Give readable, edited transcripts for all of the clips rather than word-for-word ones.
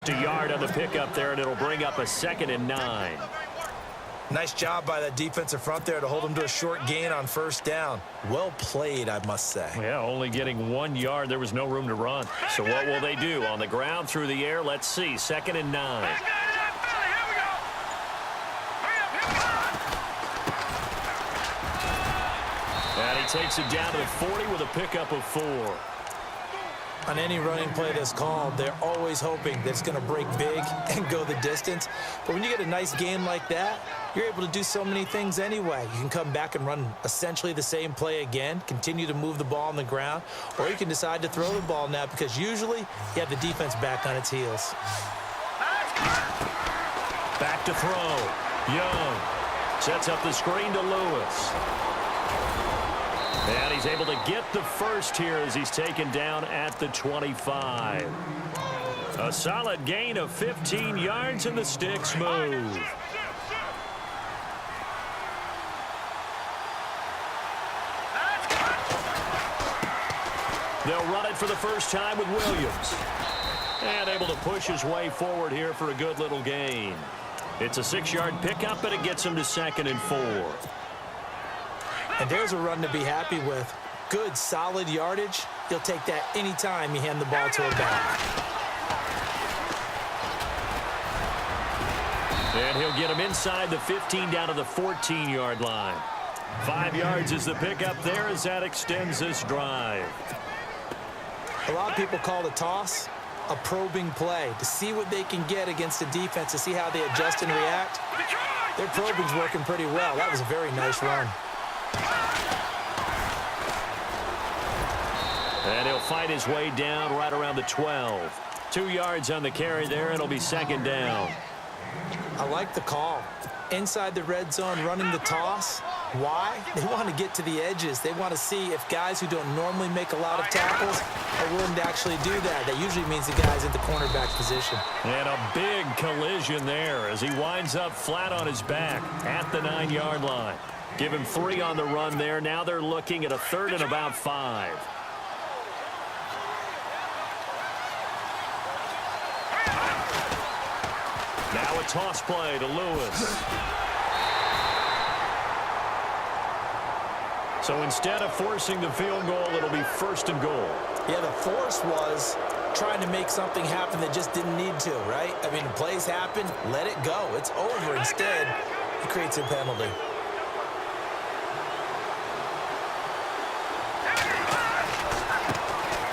Just a yard on the pickup there, and it'll bring up a 2nd and 9. Nice job by that defensive front there to hold him to a short gain on first down. Well played, I must say. Yeah, only getting 1 yard. There was no room to run. So what will they do? On the ground, through the air? Let's see. 2nd and 9. And he takes it down to the 40 with a pickup of 4. On any running play that's called, they're always hoping that it's going to break big and go the distance. But when you get a nice game like that, you're able to do so many things anyway. You can come back and run essentially the same play again, continue to move the ball on the ground, or you can decide to throw the ball now because usually you have the defense back on its heels. Back to throw. Young sets up the screen to Lewis. And he's able to get the first here as he's taken down at the 25. A solid gain of 15 yards, and the sticks move. They'll run it for the first time with Williams. And able to push his way forward here for a good little gain. It's a 6-yard pickup, and it gets him to 2nd and 4. And there's a run to be happy with. Good, solid yardage. He'll take that anytime you hand the ball to a back. And he'll get him inside the 15 down to the 14-yard line. 5 yards is the pickup there as that extends this drive. A lot of people call the toss a probing play to see what they can get against the defense, to see how they adjust and react. Their probing's working pretty well. That was a very nice run. And he'll fight his way down right around the 12. 2 yards on the carry there, and it'll be 2nd down. I like the call. Inside the red zone, running the toss. Why? They want to get to the edges. They want to see if guys who don't normally make a lot of tackles are willing to actually do that. That usually means the guy's at the cornerback position. And a big collision there as he winds up flat on his back at the 9-yard line. Give him 3 on the run there. Now they're looking at a 3rd and about 5. Now a toss play to Lewis. So instead of forcing the field goal, it'll be 1st and goal. Yeah, the force was trying to make something happen that just didn't need to, right? I mean, the plays happen, let it go. It's over. Instead, he creates a penalty.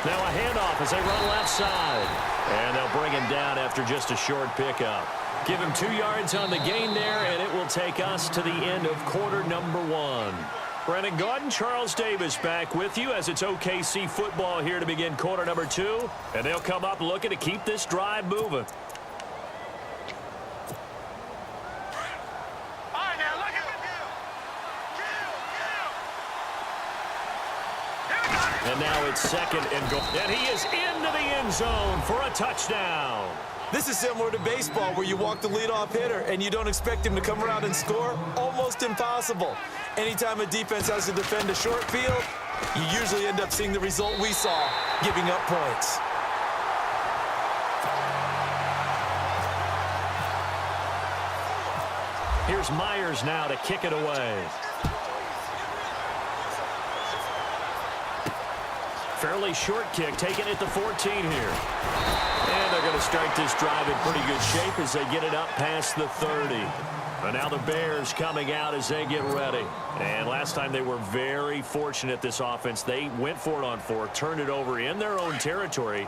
Now a handoff as they run left side. And they'll bring him down after just a short pickup. Give him 2 yards on the gain there, and it will take us to the end of quarter number 1. Brennan Gaudin, Charles Davis back with you as it's OKC football here to begin quarter number 2. And they'll come up looking to keep this drive moving. And now it's 2nd and goal. And he is into the end zone for a touchdown. This is similar to baseball where you walk the leadoff hitter and you don't expect him to come around and score. Almost impossible. Anytime a defense has to defend a short field, you usually end up seeing the result we saw, giving up points. Here's Myers now to kick it away. Fairly short kick, taken at the 14 here. And they're going to start this drive in pretty good shape as they get it up past the 30. But now the Bears coming out as they get ready. And last time they were very fortunate, this offense. They went for it on 4, turned it over in their own territory,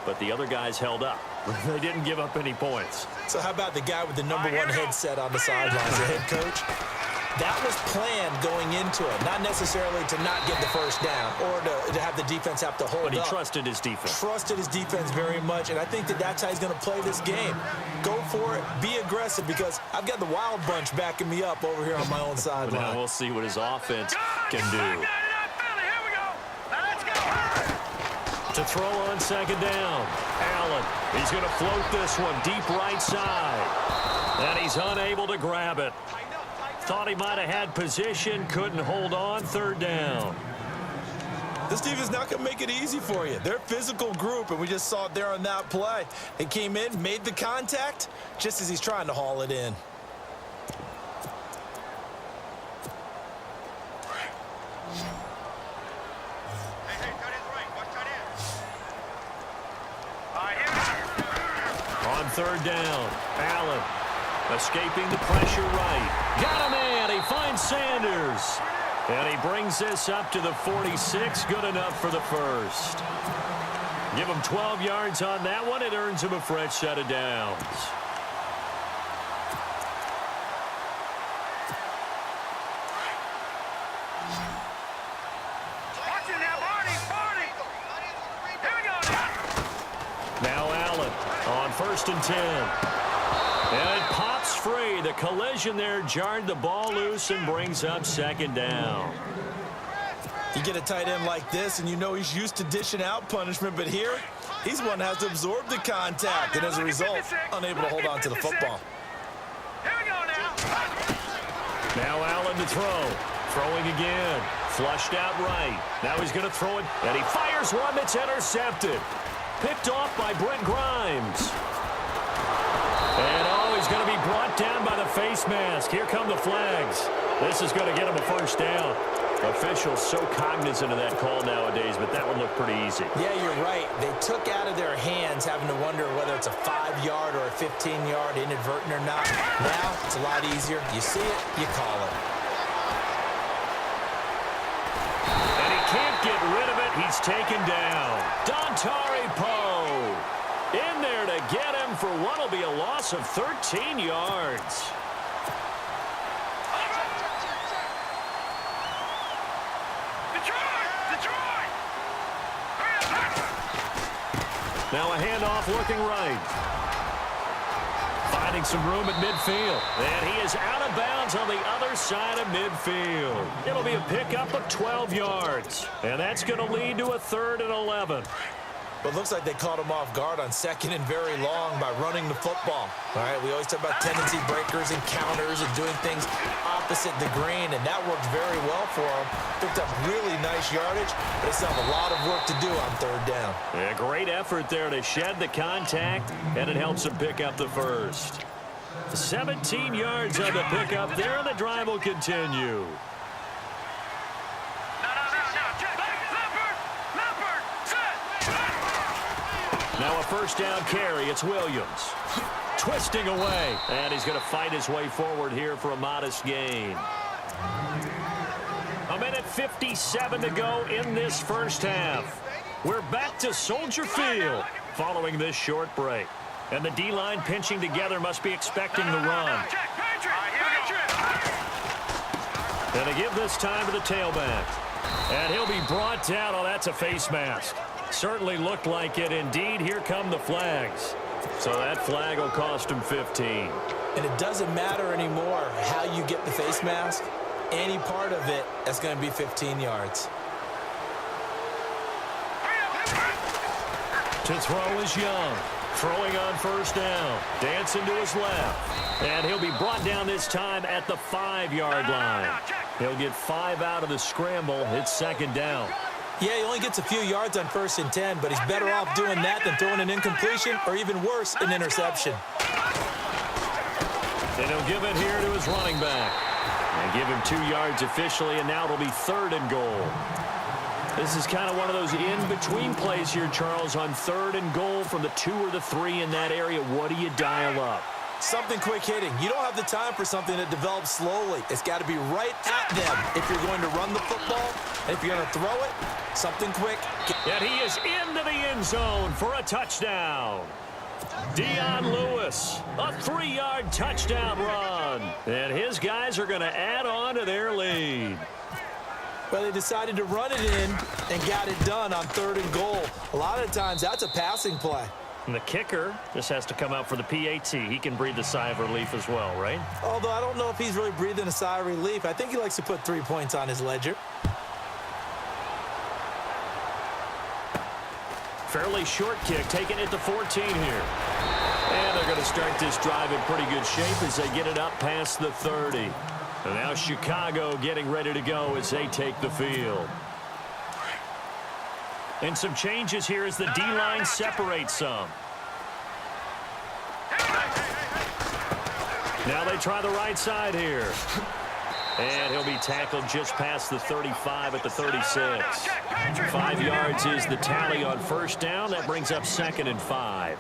but the other guys held up. They didn't give up any points. So how about the guy with the number 1 headset on the sidelines, the head coach? That was planned going into it, not necessarily to not get the first down or to have the defense have to hold up. But he trusted his defense. Trusted his defense very much, and I think that's how he's going to play this game. Go for it, be aggressive, because I've got the wild bunch backing me up over here on my own sideline. Now we'll see what his offense can do. To throw on 2nd down. Allen, he's going to float this one deep right side. And he's unable to grab it. Thought he might have had position, couldn't hold on, 3rd down. This defense not going to make it easy for you. They're a physical group, and we just saw it there on that play. They came in, made the contact, just as he's trying to haul it in. On third down, Allen escaping the pressure right. Got a man. He finds Sanders. And he brings this up to the 46. Good enough for the first. Give him 12 yards on that one. It earns him a fresh set of downs. Now Allen on 1st and 10. And it pops free. The collision there jarred the ball loose and brings up 2nd down. You get a tight end like this, and you know he's used to dishing out punishment, but here, he's one that has to absorb the contact, and as a result, unable to hold on to the football. Now Allen to throw. Throwing again. Flushed out right. Now he's going to throw it, and he fires one that's intercepted. Picked off by Brent Grimes. And he's going to be brought down by the face mask. Here come the flags. This is going to get him a first down. Officials so cognizant of that call nowadays, but that one looked pretty easy. Yeah, you're right. They took out of their hands having to wonder whether it's a 5-yard or a 15-yard inadvertent or not. Now, it's a lot easier. You see it, you call it. And he can't get rid of it. He's taken down. Dontari Poe in there to get him for what will be a loss of 13 yards. Now a handoff looking right. Finding some room at midfield. And he is out of bounds on the other side of midfield. It'll be a pickup of 12 yards. And that's going to lead to a 3rd and 11. But it looks like they caught him off guard on 2nd and very long by running the football. All right, we always talk about tendency breakers and counters and doing things opposite the green, and that worked very well for him. Picked up really nice yardage, but they still have a lot of work to do on 3rd down. Yeah, great effort there to shed the contact, and it helps him pick up the first. 17 yards on the pickup there, and the drive will continue. Now a first down carry. It's Williams. Twisting away. And he's going to fight his way forward here for a modest gain. 1:57 to go in this first half. We're back to Soldier Field following this short break. And the D-line pinching together must be expecting the run. And they give this time to the tailback. And he'll be brought down. Oh, that's a face mask. Certainly looked like it. Indeed, here come the flags. So that flag will cost him 15. And it doesn't matter anymore how you get the face mask. Any part of it, that's going to be 15 yards. To throw is Young. Throwing on 1st down. Dancing to his left. And he'll be brought down this time at the 5-yard line. He'll get 5 out of the scramble. It's 2nd down. Yeah, he only gets a few yards on 1st and 10, but he's better off doing that than throwing an incompletion or even worse, an interception. And he'll give it here to his running back. And give him 2 yards officially, and now it'll be 3rd and goal. This is kind of one of those in-between plays here, Charles, on 3rd and goal from the 2 or the 3 in that area. What do you dial up? Something quick hitting. You don't have the time for something that develops slowly. It's got to be right at them if you're going to run the football. And if you're going to throw it, something quick. And he is into the end zone for a touchdown. Dion Lewis, a 3-yard touchdown run. And his guys are going to add on to their lead. Well, they decided to run it in and got it done on 3rd and goal. A lot of times, that's a passing play. And the kicker just has to come out for the PAT. He can breathe a sigh of relief as well, right? Although I don't know if he's really breathing a sigh of relief. I think he likes to put 3 points on his ledger. Fairly short kick, taking it to 14 here. And they're going to start this drive in pretty good shape as they get it up past the 30. And now Chicago getting ready to go as they take the field. And some changes here as the D-line separates some. Now they try the right side here. And he'll be tackled just past the 35 at the 36. 5 yards is the tally on first down. That brings up 2nd and 5.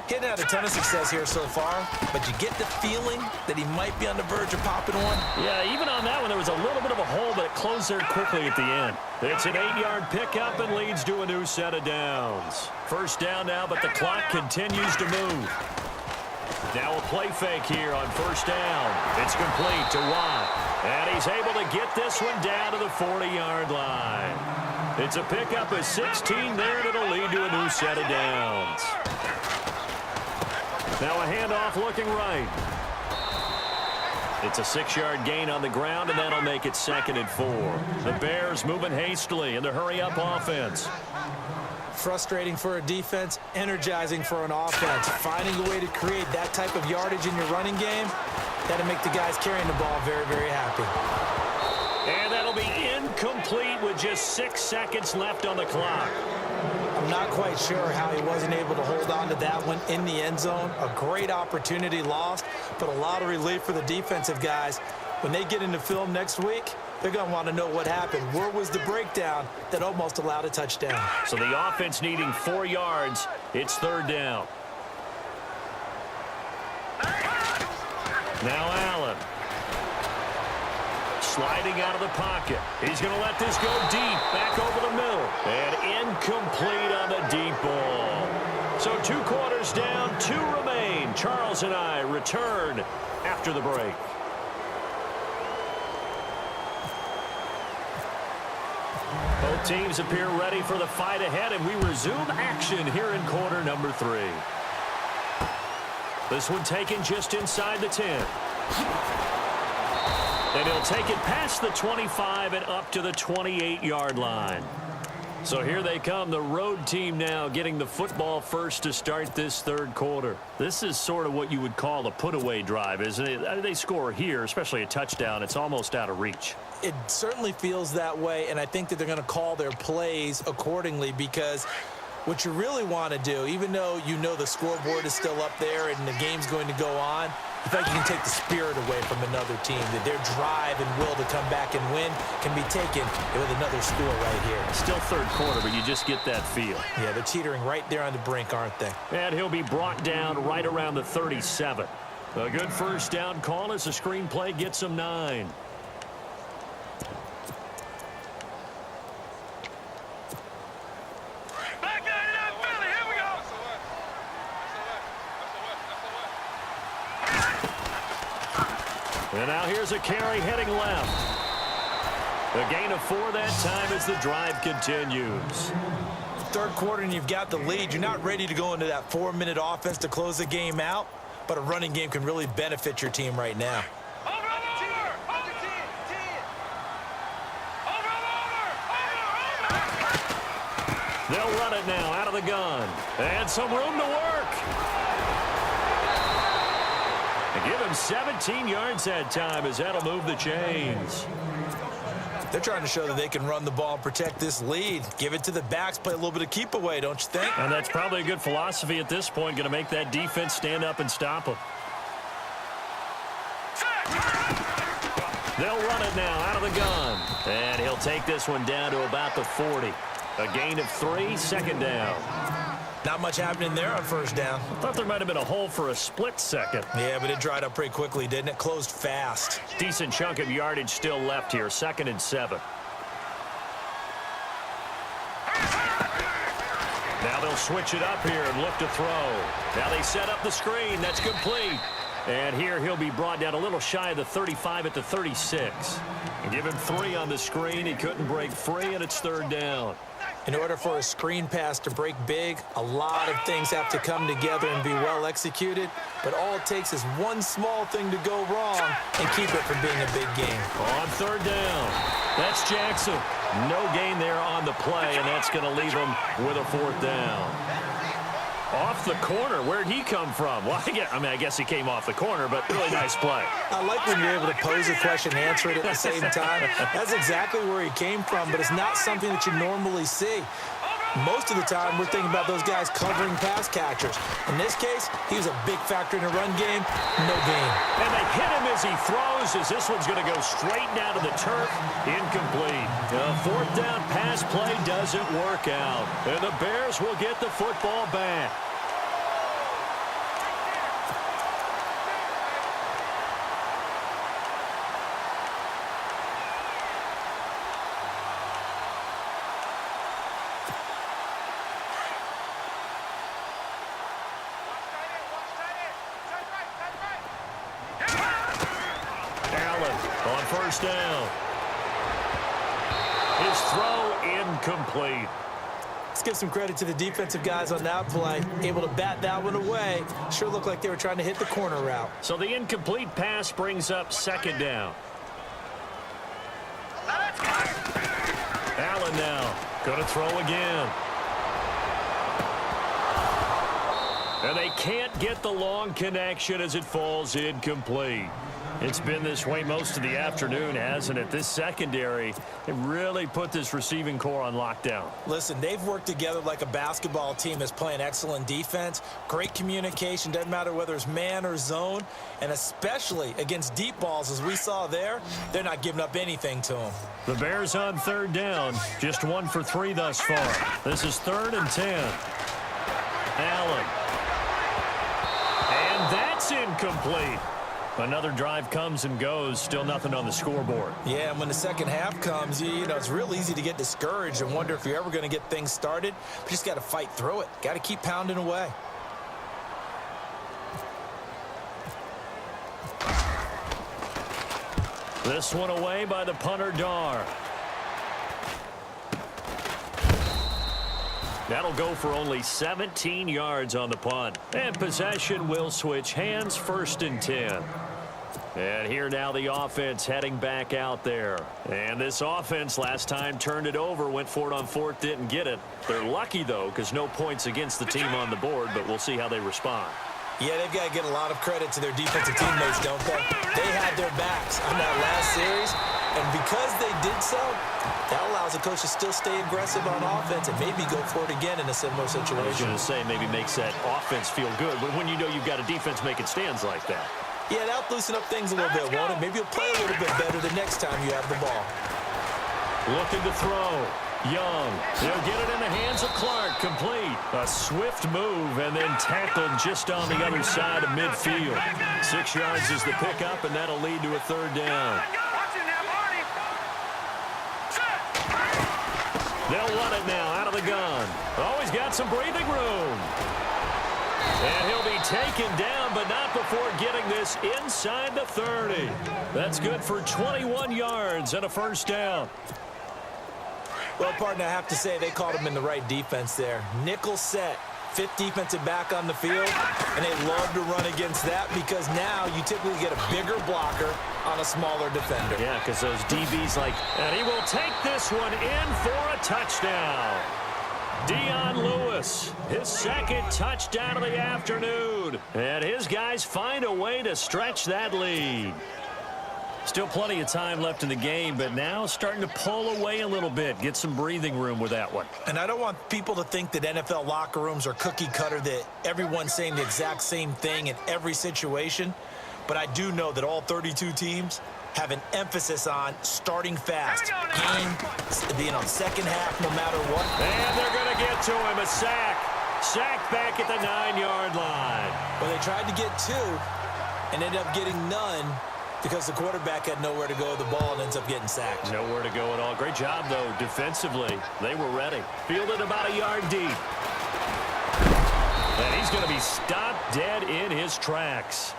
Getting out a ton of success here so far, but you get the feeling that he might be on the verge of popping one. Yeah, even on that one, there was a little bit of a hole, but it closed there quickly at the end. It's an 8-yard pickup and leads to a new set of downs. First down now, but the clock continues to move. Now a play fake here on first down. It's complete to Watt. And he's able to get this one down to the 40-yard line. It's a pickup of 16 there, and it'll lead to a new set of downs. Now a handoff looking right. It's a 6-yard gain on the ground, and that'll make it 2nd and 4. The Bears moving hastily in the hurry-up offense. Frustrating for a defense, energizing for an offense. Finding a way to create that type of yardage in your running game, that'll make the guys carrying the ball very, very happy. And that'll be incomplete with just 6 seconds left on the clock. I'm not quite sure how he wasn't able to hold on to that one in the end zone. A great opportunity lost, but a lot of relief for the defensive guys. When they get into film next week, they're going to want to know what happened. Where was the breakdown that almost allowed a touchdown? So the offense needing 4 yards. It's 3rd down. Now Allen. Sliding out of the pocket. He's going to let this go deep. Back over the middle. And incomplete on the deep ball. So 2 quarters down, 2 remain. Charles and I return after the break. Both teams appear ready for the fight ahead, and we resume action here in quarter number 3. This one taken just inside the 10. And he'll take it past the 25 and up to the 28-yard line. So here they come, the road team now getting the football first to start this 3rd quarter. This is sort of what you would call a put-away drive, isn't it? They score here, especially a touchdown. It's almost out of reach. It certainly feels that way, and I think that they're going to call their plays accordingly, because what you really want to do, even though you know the scoreboard is still up there and the game's going to go on, I think you can take the spirit away from another team, that their drive and will to come back and win can be taken with another score right here. Still 3rd quarter, but you just get that feel. Yeah, they're teetering right there on the brink, aren't they? And he'll be brought down right around the 37. A good first down call as the screenplay gets him 9. And now here's a carry heading left. A gain of 4 that time as the drive continues. 3rd quarter and you've got the lead. You're not ready to go into that 4-minute offense to close the game out, but a running game can really benefit your team right now. They'll run it now out of the gun. And some room to work. Give him 17 yards that time as that'll move the chains. They're trying to show that they can run the ball and protect this lead. Give it to the backs, play a little bit of keep away, don't you think? And that's probably a good philosophy at this point, going to make that defense stand up and stop them. They'll run it now out of the gun. And he'll take this one down to about the 40. A gain of 3, 2nd down. Not much happening there on first down. I thought there might have been a hole for a split second. Yeah, but it dried up pretty quickly, didn't it? Closed fast. Decent chunk of yardage still left here. 2nd and 7. Now they'll switch it up here and look to throw. Now they set up the screen. That's complete. And here he'll be brought down a little shy of the 35 at the 36. And give him 3 on the screen. He couldn't break free, and it's 3rd down. In order for a screen pass to break big, a lot of things have to come together and be well executed. But all it takes is one small thing to go wrong and keep it from being a big game. On 3rd down, that's Jackson. No gain there on the play, and that's going to leave him with a 4th down. Off the corner. Where'd he come from? Well, I guess he came off the corner, but really nice play. I like when you're able to pose a question and answer it at the same time. That's exactly where he came from, but it's not something that you normally see. Most of the time, we're thinking about those guys covering pass catchers. In this case, he was a big factor in the run game. No gain. And they hit him as he throws, as this one's going to go straight down to the turf. Incomplete. The fourth down pass play doesn't work out. And the Bears will get the football back. On first down. His throw incomplete. Let's give some credit to the defensive guys on that play. Able to bat that one away. Sure looked like they were trying to hit the corner route. So the incomplete pass brings up second down. Allen now going to throw again. And they can't get the long connection as it falls incomplete. It's been this way most of the afternoon, hasn't it? This secondary, they really put this receiving core on lockdown. Listen, they've worked together like a basketball team that's playing excellent defense. Great communication, doesn't matter whether it's man or zone. And especially against deep balls, as we saw there, they're not giving up anything to them. The Bears on third down, just 1 for 3 thus far. This is 3rd and 10. Allen. And that's incomplete. Another drive comes and goes, still nothing on the scoreboard. Yeah, and when the second half comes, you know, it's real easy to get discouraged and wonder if you're ever going to get things started. But you just got to fight through it. Got to keep pounding away. This one away by the punter, Dar. That'll go for only 17 yards on the punt. And possession will switch hands, 1st and 10. And here now the offense heading back out there. And this offense last time turned it over, went for it on 4th, didn't get it. They're lucky, though, because no points against the team on the board, but we'll see how they respond. Yeah, they've got to get a lot of credit to their defensive teammates, don't they? They had their backs on that last series, and because they did so, that allows the coach to still stay aggressive on offense and maybe go for it again in a similar situation. I was going to say maybe makes that offense feel good, but when you know you've got a defense making stands like that. Yeah, that'll loosen up things a little bit, won't it? Maybe you'll play a little bit better the next time you have the ball. Looking to throw. Young. He'll get it in the hands of Clark. Complete. A swift move and then tackled just on the other side of midfield. 6 yards is the pickup, and that'll lead to a 3rd down. They'll run it now out of the gun. Oh, he's got some breathing room. And he'll be taken down, but not before getting this inside the 30. That's good for 21 yards and a 1st down. Well, partner, I have to say they called him in the right defense there. Nickel set, 5th defensive back on the field, and they love to run against that because now you typically get a bigger blocker on a smaller defender. Yeah, because those DBs and he will take this one in for a touchdown. Dion Lewis, his 2nd touchdown of the afternoon. And his guys find a way to stretch that lead. Still plenty of time left in the game, but now starting to pull away a little bit. Get some breathing room with that one. And I don't want people to think that NFL locker rooms are cookie cutter, that everyone's saying the exact same thing in every situation. But I do know that all 32 teams have an emphasis on starting fast. Game, second half no matter what. And they're going to get to him. A sack. Sack back at the 9-yard line. Well, they tried to get 2 and ended up getting none, because the quarterback had nowhere to go with the ball and ends up getting sacked. Nowhere to go at all. Great job, though, defensively. They were ready. Fielded about a yard deep. And he's going to be stopped dead in his tracks.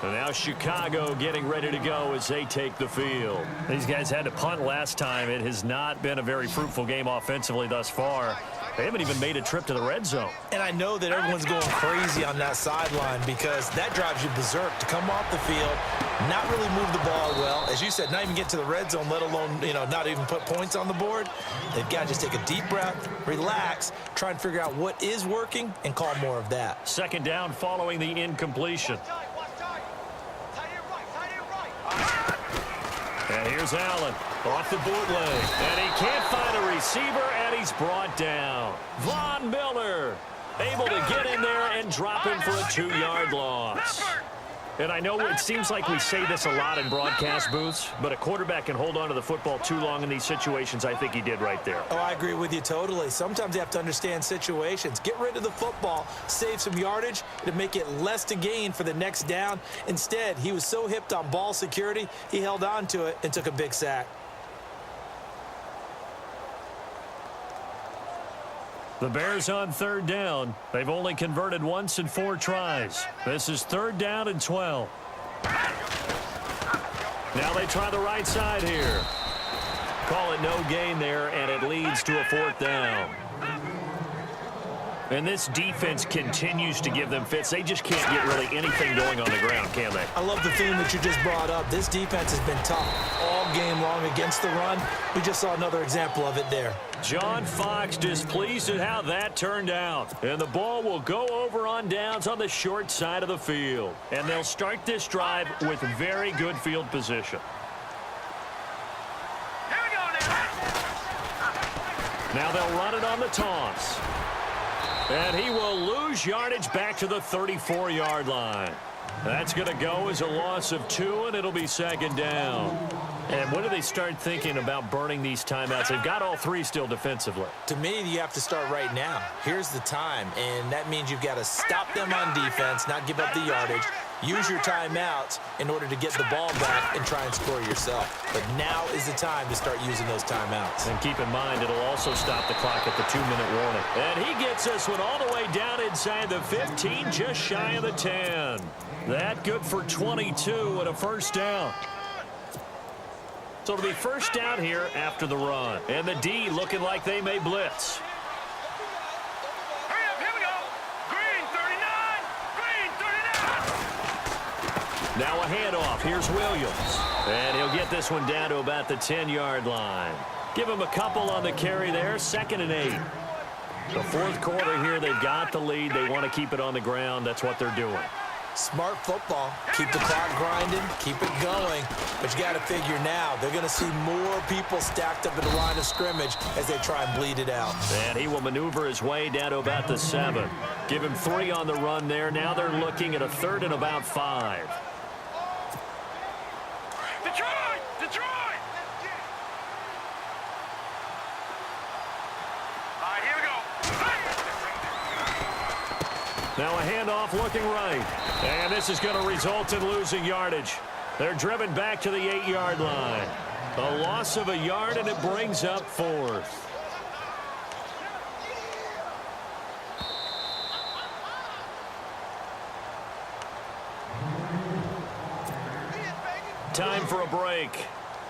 And now Chicago getting ready to go as they take the field. These guys had to punt last time. It has not been a very fruitful game offensively thus far. They haven't even made a trip to the red zone. And I know that everyone's going crazy on that sideline because that drives you berserk to come off the field, not really move the ball well. As you said, not even get to the red zone, let alone, not even put points on the board. They've got to just take a deep breath, relax, try and figure out what is working, and call more of that. Second down following the incompletion. And here's Allen off the bootleg. And he can't find a receiver, and he's brought down. Von Miller able to get in there and drop him for a 2-yard loss. And I know it seems like we say this a lot in broadcast booths, but a quarterback can hold on to the football too long in these situations. I think he did right there. Oh, I agree with you totally. Sometimes you have to understand situations. Get rid of the football, save some yardage to make it less to gain for the next down. Instead, he was so hipped on ball security, he held on to it and took a big sack. The Bears on third down. They've only converted once in 4 tries. This is third down and 12. Now they try the right side here. Call it no gain there, and it leads to a 4th down. And this defense continues to give them fits. They just can't get really anything going on the ground, can they? I love the theme that you just brought up. This defense has been tough all game long against the run. We just saw another example of it there. John Fox displeased at how that turned out. And the ball will go over on downs on the short side of the field. And they'll start this drive with very good field position. Here we go now. Now they'll run it on the toss. And he will lose yardage back to the 34-yard line. That's going to go as a loss of 2, and it'll be second down. And when do they start thinking about burning these timeouts? They've got all 3 still defensively. To me, you have to start right now. Here's the time, and that means you've got to stop them on defense, not give up the yardage, use your timeouts in order to get the ball back and try and score yourself. But now is the time to start using those timeouts. And keep in mind, it'll also stop the clock at the 2-minute warning. And he gets this one all the way down inside the 15, just shy of the 10. That good for 22 and a first down. So it'll be first down here after the run. And the D looking like they may blitz. Hurry up, here we go. Green 39. Green 39. Now a handoff. Here's Williams. And he'll get this one down to about the 10-yard line. Give him a couple on the carry there. 2nd and 8. The 4th quarter here, they've got the lead. They want to keep it on the ground. That's what they're doing. Smart football. Keep the clock grinding, keep it going. But you got to figure now, they're going to see more people stacked up in the line of scrimmage as they try and bleed it out. And he will maneuver his way down to about the 7. Give him 3 on the run there. Now they're looking at a 3rd and about 5. Detroit! Detroit! All right, here we go. Now a handoff looking right. And this is going to result in losing yardage. They're driven back to the 8-yard line. A loss of a yard, and it brings up 4th. Time for a break.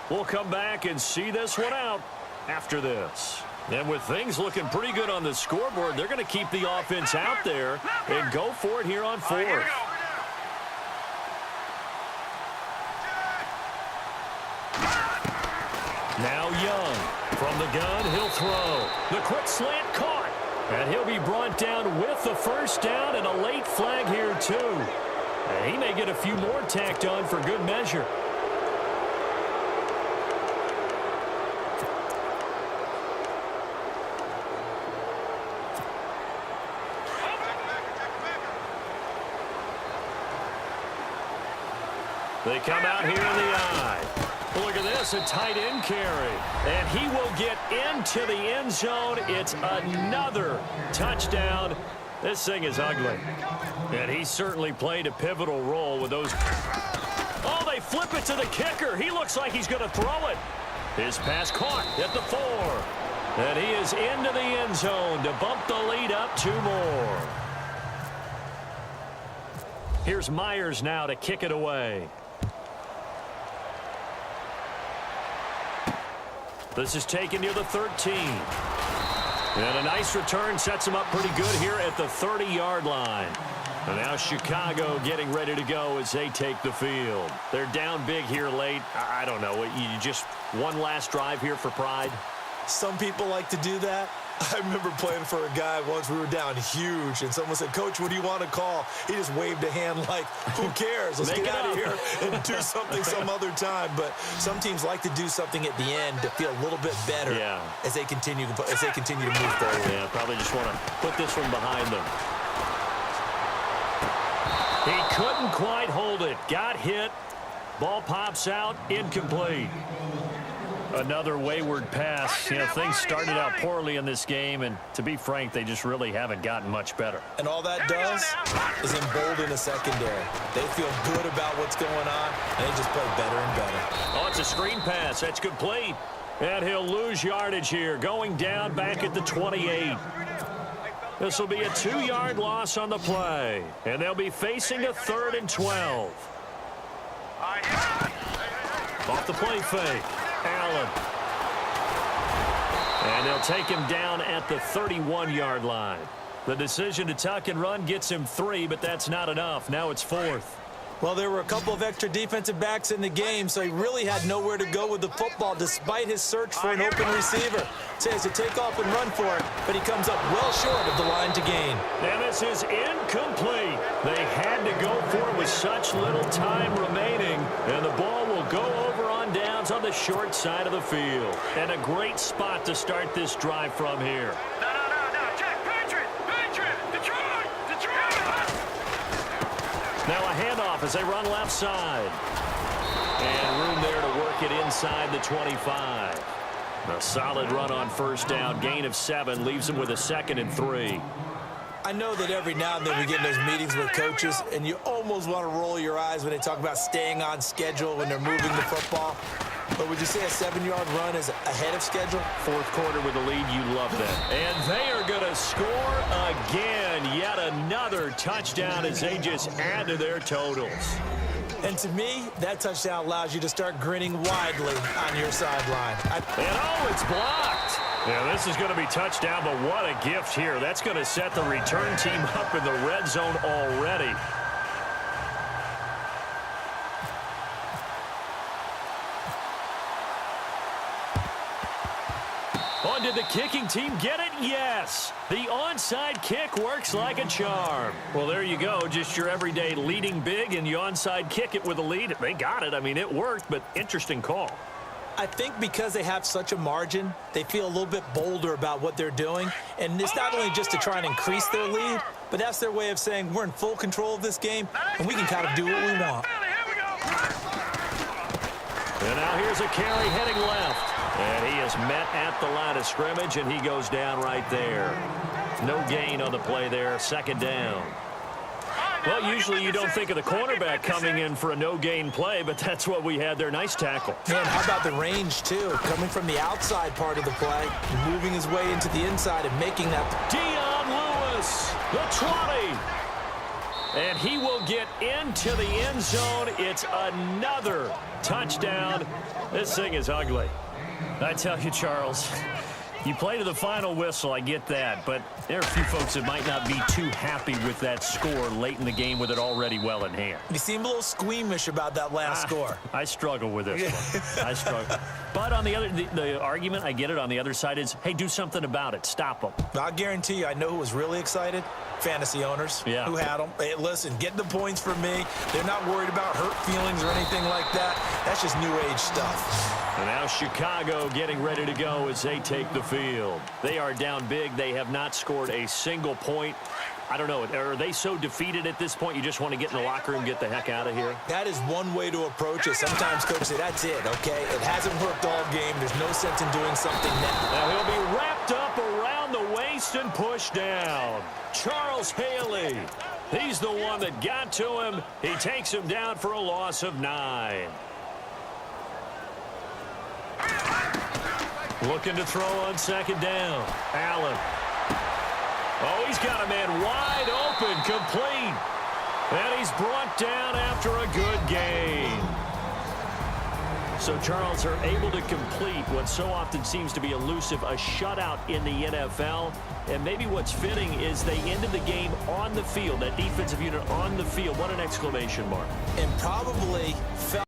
We'll come back and see this one out after this. And with things looking pretty good on the scoreboard, they're going to keep the offense out there and go for it here on 4th. Here we go. Now Young from the gun, he'll throw. The quick slant caught. And he'll be brought down with the first down and a late flag here too. And he may get a few more tacked on for good measure. They come out here in the eye. Look at this, a tight end carry. And he will get into the end zone. It's another touchdown. This thing is ugly. And he certainly played a pivotal role with those. Oh, they flip it to the kicker. He looks like he's going to throw it. His pass caught at the 4. And he is into the end zone to bump the lead up 2 more. Here's Myers now to kick it away. This is taken near the 13. And a nice return sets them up pretty good here at the 30-yard line. And now Chicago getting ready to go as they take the field. They're down big here late. I don't know. You just one last drive here for pride? Some people like to do that. I remember playing for a guy once. We were down huge, and someone said, "Coach, what do you want to call?" He just waved a hand like, "Who cares? Let's get out of here and do something some other time." But some teams like to do something at the end to feel a little bit better as they continue to move forward. Yeah, probably just want to put this one behind them. He couldn't quite hold it. Got hit. Ball pops out. Incomplete. Another wayward pass. You know, things started out poorly in this game, and to be frank, they just really haven't gotten much better. And all that does is embolden a secondary. They feel good about what's going on, and they just play better and better. Oh, it's a screen pass. That's complete. And he'll lose yardage here, going down back at the 28. This will be a 2-yard loss on the play, and they'll be facing a 3rd and 12. Off the play fake. Allen. And they'll take him down at the 31-yard line. The decision to tuck and run gets him 3, but that's not enough. Now it's 4th. Well, there were a couple of extra defensive backs in the game, so he really had nowhere to go with the football despite his search for an open receiver. So he has to take off and run for it, but he comes up well short of the line to gain. And this is incomplete. They had to go for it with such little time remaining, and the ball will go over on downs on the short side of the field. And a great spot to start this drive from here. Now a handoff as they run left side. And room there to work it inside the 25. A solid run on first down. Gain of 7 leaves them with a 2nd and 3. I know that every now and then we get in those meetings with coaches, and you almost want to roll your eyes when they talk about staying on schedule when they're moving the football. But would you say a 7-yard run is ahead of schedule? 4th quarter with a lead, you love that. And they are going to score again. Yet another touchdown as they just add to their totals. And to me, that touchdown allows you to start grinning widely on your sideline. And oh, it's blocked. Yeah, this is going to be touchdown, but what a gift here. That's going to set the return team up in the red zone already. Oh, did the kicking team get it? Yes. The onside kick works like a charm. Well, there you go. Just your everyday leading big, and you onside kick it with a lead. They got it. I mean, it worked, but interesting call. I think because they have such a margin, they feel a little bit bolder about what they're doing. And it's not only just to try and increase their lead, but that's their way of saying we're in full control of this game, and we can kind of do what we want. And now here's a carry heading left. And he is met at the line of scrimmage, and he goes down right there. No gain on the play there. 2nd down. Well, usually you don't think of the cornerback coming in for a no-gain play, but that's what we had there. Nice tackle. Man, how about the range, too? Coming from the outside part of the play, moving his way into the inside and making that. Dion Lewis, the 20. And he will get into the end zone. It's another touchdown. This thing is ugly. I tell you, Charles, you play to the final whistle, I get that, but there are a few folks that might not be too happy with that score late in the game with it already well in hand. You seem a little squeamish about that last score. I struggle with this one. I struggle. But on the argument, I get it, on the other side is, hey, do something about it. Stop them. I'll guarantee you, I know who was really excited. Fantasy owners who had them. Hey, listen, get the points for me. They're not worried about hurt feelings or anything like that. That's just new age stuff. And now Chicago getting ready to go as they take the field. They are down big. They have not scored a single point. I don't know. Are they so defeated at this point you just want to get in the locker room and get the heck out of here? That is one way to approach it. Sometimes coaches say, that's it, okay? It hasn't worked all game. There's no sense in doing something now. Now he'll be wrapped up around the waist and pushed down. Charles Haley. He's the one that got to him. He takes him down for a loss of 9. Looking to throw on 2nd down. Allen. Oh, he's got a man wide open, complete. And he's brought down after a good gain. So, Charles, are able to complete what so often seems to be elusive, a shutout in the NFL. And maybe what's fitting is they ended the game on the field, that defensive unit on the field. What an exclamation mark. And probably felt